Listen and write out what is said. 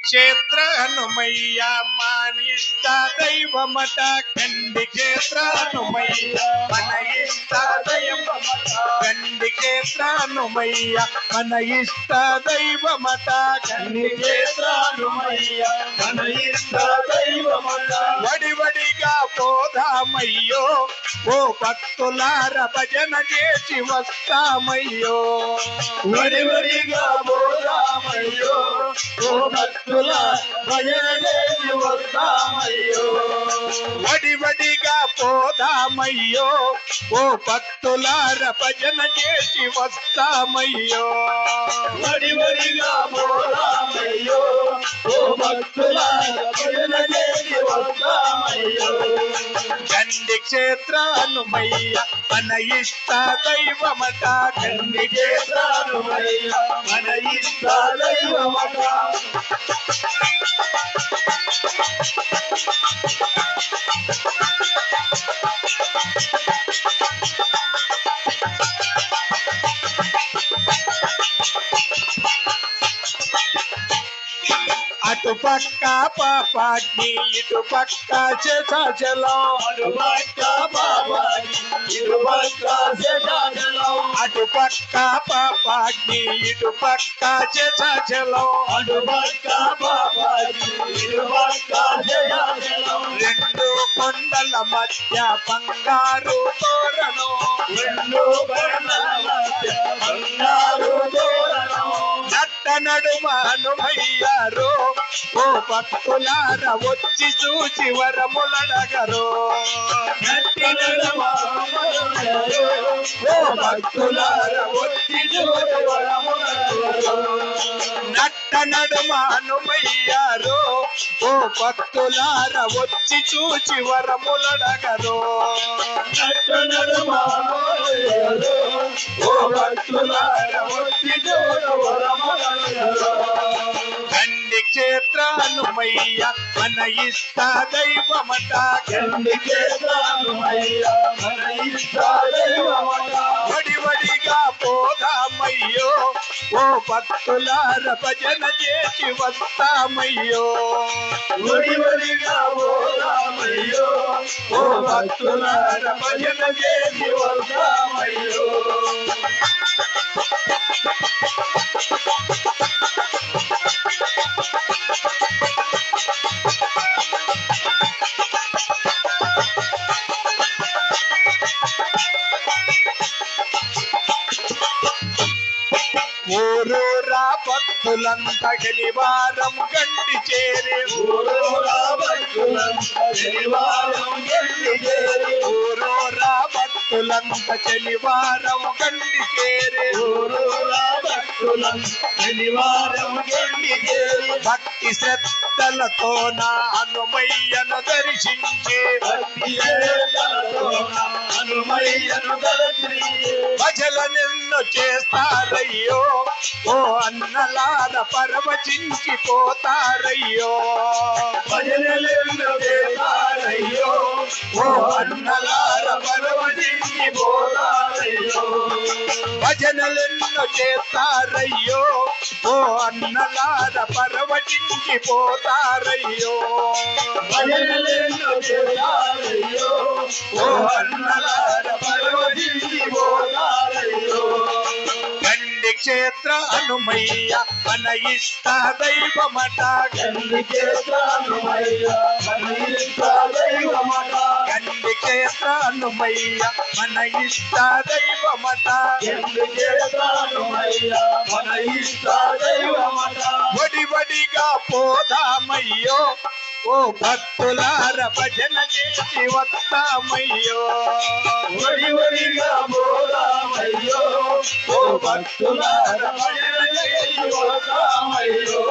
క్షేత్ర హనుమయ్య మానిష్ట దైవమట గండి క్షేత్ర హనుమయ్య మన ఇష్ట దైవమట గండి క్షేత్ర హనుమయ్య మన ఇష్ట దైవమట గండి క్షేత్ర హనుమయ్య మన ఇష్ట దైవమట వడివడిగా పోదామయ్యో ఓ భక్తులార భజన చేసి వస్తామయ్యో వడివడిగా పోదామయ్యో ఓ భక్తుల భజన చేసి వస్తామయ్యో వడివడిగా పోదామయ్యో ఓ భక్తులార భజన చేసి వస్తామయ్యో వడివడిగా పోదామయ్యో ఓ భక్తుల భజన చేసి వస్తామయ్యో గండి క్షేత్ర హనుమయ్య మన ఇష్ట దైవమట గండి క్షేత్ర హనుమయ్య మన ఇష్ట దైవమట అటు పక్క పాపాగ్ని ఇటు పక్క శేషాచలం అటు పక్క పాపాగ్ని ఇటు పక్క శేషాచలం అటు పక్క పాపాగ్ని ఇటు పక్క శేషాచలం అటు పక్క పాపాగ్ని ఇటు పక్క శేషాచలం రెండు కొండల మధ్య బంగారు తోరణం రెండు కొండల మధ్య బంగారు తోరణం నట్ట నడుమ హనుమయ్యారు ఓ భక్తులార వచ్చి చూచి వరములడగరు నట్టి నడుమ హనుమయ్యారు ఓ భక్తులార వచ్చి చూచి వరములడగరు నట్ట నడుమ హనుమయ్యారు ఓ భక్తులార వచ్చి చూచి వరములడగరు నట్టు నడుమ హనుమయ్యారు ఓ భక్తులార వచ్చి చూచి వరములడగరు గండి క్షేత్ర హనుమయ్య మన ఇష్ట దైవమట గండి క్షేత్ర హనుమయ్య మన ఇష్ట దైవమట వడివడిగా పోదామయ్యో ఓ భక్తులార భజన చేసి వస్తామయ్యో వడివడిగా పోదామయ్యో ఓ భక్తులార భజన చేసి వస్తామయ్యో ఊరూరా భక్తులంత గెలివారం గండి చేరే ఊరూరా భక్తులంత శనివారం గండి చేరి ఊరూరా భక్తులంత శనివారం గండి చేరే ఊరూరా భక్తులంత శనివారం గండి చేరి భక్తి శ్రద్ధలతో నా హనుమయ్యను దర్శించే భక్తి శ్రద్ధలతోన హనుమయ్యను దర్శించి భజల నిన్ను చేస్తారయ్యో ఓ అన్నలార పరవచించి పోతారయ్యో భజనలెన్నో చేస్తారయ్యో ఓ అన్నలార పరవశించి పోతారయ్యో భజనలెన్నో చేస్తారయ్యో ఓ అన్నలార పరవచించి పోతారయ్యో భజనలెన్నో చేస్తారయ్యో ఓ అన్నలార పరవశించి పోతారయ్యో గండి క్షేత్ర హనుమయ్య మన ఇష్ట దైవమట గండి క్షేత్ర హనుమయ్య మన ఇష్ట దైవమట గండి క్షేత్ర హనుమయ్య మన ఇష్ట దైవమట గండి క్షేత్ర హనుమయ్య మన ఇష్ట దైవమట వడివడిగా పోదామయ్యో ఓ భక్తులార భజన చేసి వస్తామయ్యో వడివడిగా పోదామయ్యో ఓ భక్తులార భజన చేసి వస్తామయ్యో